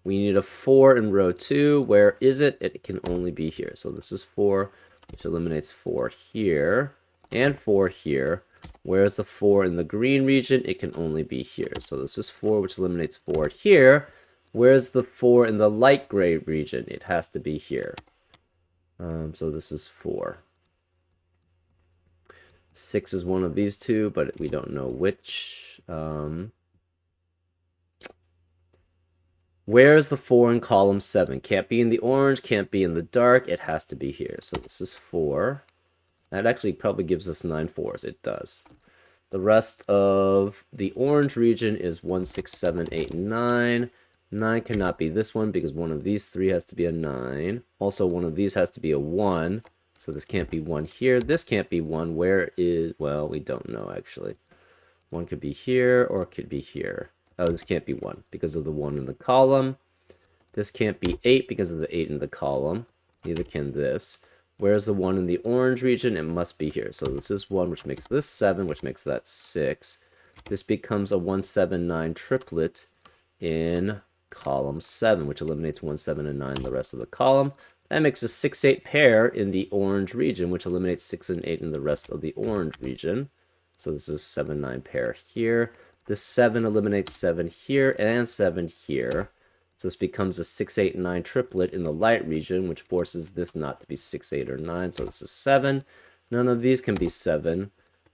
[SPEAKER 1] We need a 4 in row 2. Where is it? It can only be here. So this is 4, which eliminates 4 here and 4 here. Where's the 4 in the green region? It can only be here. So this is 4, which eliminates 4 here. Where's the 4 in the light gray region? It has to be here. So this is 4. 6 is one of these two, but we don't know which. Where's the 4 in column 7? Can't be in the orange, can't be in the dark. It has to be here. So this is 4. That actually probably gives us 9 4s. It does. The rest of the orange region is 1, 6, 7, 8, and 9. 9 cannot be this one because one of these 3 has to be a 9. Also, one of these has to be a 1. So this can't be 1 here. This can't be 1. Where is... Well, we don't know, actually. 1 could be here or it could be here. Oh, this can't be 1 because of the 1 in the column. This can't be 8 because of the 8 in the column. Neither can this. Where's the 1 in the orange region? It must be here. So this is 1, which makes this 7, which makes that 6. This becomes a 1, 7, 9 triplet in column 7, which eliminates 1, 7, and 9 in the rest of the column. That makes a 6, 8 pair in the orange region, which eliminates 6 and 8 in the rest of the orange region. So this is 7, 9 pair here. This 7 eliminates 7 here and 7 here. So this becomes a 6, 8, 9 triplet in the light region, which forces this not to be 6, 8, or 9. So this is 7. None of these can be 7.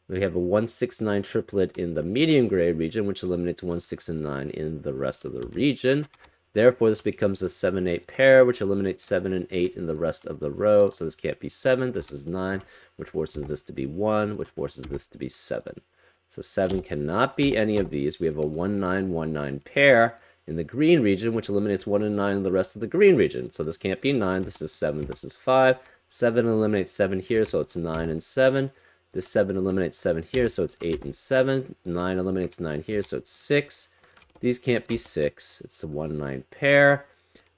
[SPEAKER 1] We have a 1, 6, 9 triplet in the medium gray region, which eliminates 1, 6, and 9 in the rest of the region. Therefore, this becomes a 7, 8 pair, which eliminates 7 and 8 in the rest of the row. So this can't be 7. This is 9, which forces this to be 1, which forces this to be 7. So 7 cannot be any of these. We have a 1, 9, 1, 9 pair in the green region, which eliminates 1 and 9 in the rest of the green region. So this can't be 9. This is 7. This is 5. 7 eliminates 7 here, so it's 9 and 7. This 7 eliminates 7 here, so it's 8 and 7. 9 eliminates 9 here, so it's 6. These can't be 6. It's a 1, 9 pair.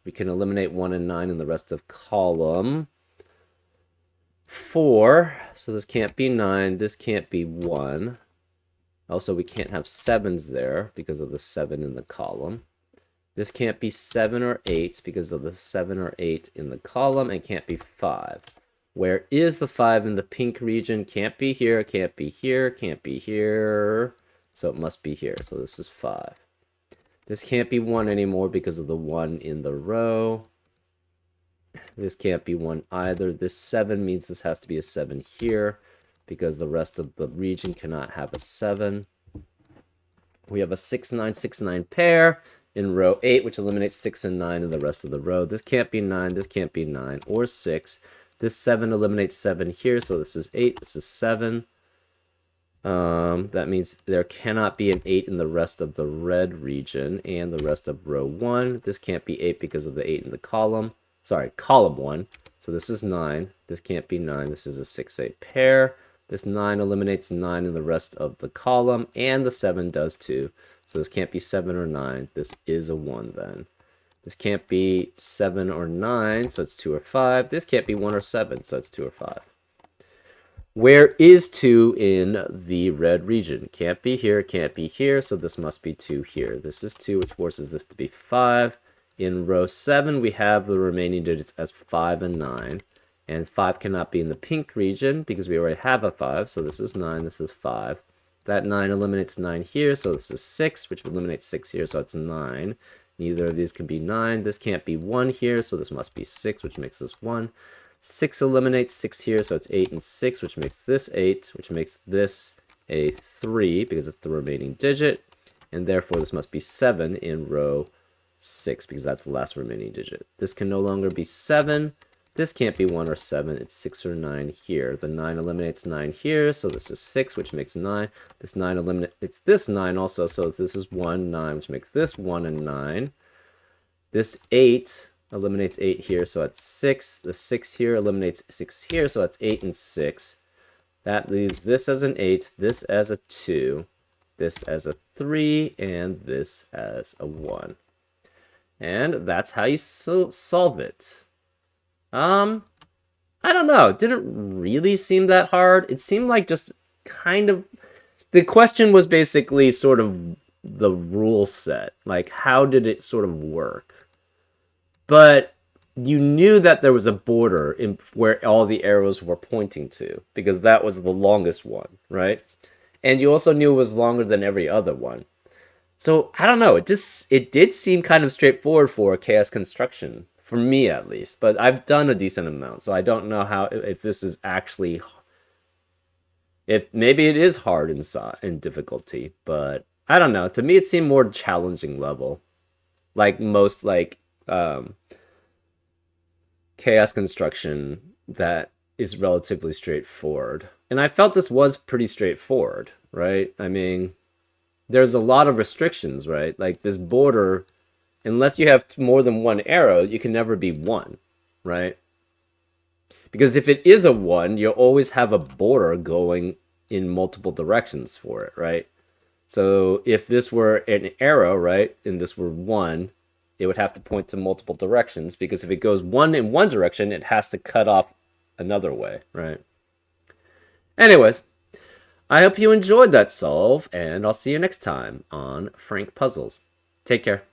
[SPEAKER 1] We can eliminate 1 and 9 in the rest of column 4. So this can't be 9. This can't be 1. Also, we can't have 7s there because of the 7 in the column. This can't be 7 or 8 because of the 7 or 8 in the column, and can't be 5. Where is the 5 in the pink region? Can't be here, can't be here, can't be here. So it must be here. So this is 5. This can't be 1 anymore because of the 1 in the row. This can't be 1 either. This 7 means this has to be a 7 here because the rest of the region cannot have a 7. We have a 6, 9, 6, 9 pair in row 8, which eliminates 6 and 9 in the rest of the row. This can't be 9, this can't be 9, or 6. This 7 eliminates 7 here, so this is 8, this is 7. That means there cannot be an 8 in the rest of the red region and the rest of row 1. This can't be 8 because of the 8 in the column. Sorry, column 1. So this is 9. This can't be 9. This is a 6, 8 pair. This 9 eliminates 9 in the rest of the column, and the 7 does too. So this can't be 7 or 9. This is a 1 then. This can't be 7 or 9, so it's 2 or 5. This can't be 1 or 7, so it's 2 or 5. Where is 2 in the red region? Can't be here, can't be here, so this must be 2 here. This is 2, which forces this to be 5. In row 7, we have the remaining digits as 5 and 9. And 5 cannot be in the pink region because we already have a 5, so this is 9, this is 5. That 9 eliminates 9 here, so this is 6, which eliminates 6 here, so it's 9. Neither of these can be 9. This can't be 1 here, so this must be 6, which makes this 1. 6 eliminates 6 here, so it's 8 and 6, which makes this 8, which makes this a 3, because it's the remaining digit. And therefore, this must be 7 in row 6, because that's the last remaining digit. This can no longer be 7. This can't be 1 or 7. It's 6 or 9 here. The 9 eliminates 9 here, so this is 6, which makes 9. This 9 eliminates this 9 also, so this is 1, 9, which makes this 1 and 9. This 8 eliminates 8 here, so that's 6. The 6 here eliminates 6 here, so that's 8 and 6. That leaves this as an 8, this as a 2, this as a 3, and this as a 1. And that's how you solve it. I don't know. It didn't really seem that hard. It seemed like just kind of... The question was basically sort of the rule set. Like, how did it sort of work? But you knew that there was a border in where all the arrows were pointing to, because that was the longest one, right? And you also knew it was longer than every other one. So, I don't know. It did seem kind of straightforward for a chaos construction. For me, at least. But I've done a decent amount, so I don't know if this is actually... If maybe it is hard in difficulty, but I don't know. To me, it seemed more challenging level. Like most, chaos construction that is relatively straightforward. And I felt this was pretty straightforward, right? I mean, there's a lot of restrictions, right? Like this border... Unless you have more than one arrow, you can never be 1, right? Because if it is a 1, you'll always have a border going in multiple directions for it, right? So if this were an arrow, right, and this were 1, it would have to point to multiple directions, because if it goes 1 in one direction, it has to cut off another way, right? Anyways, I hope you enjoyed that solve, and I'll see you next time on Frank Puzzles. Take care.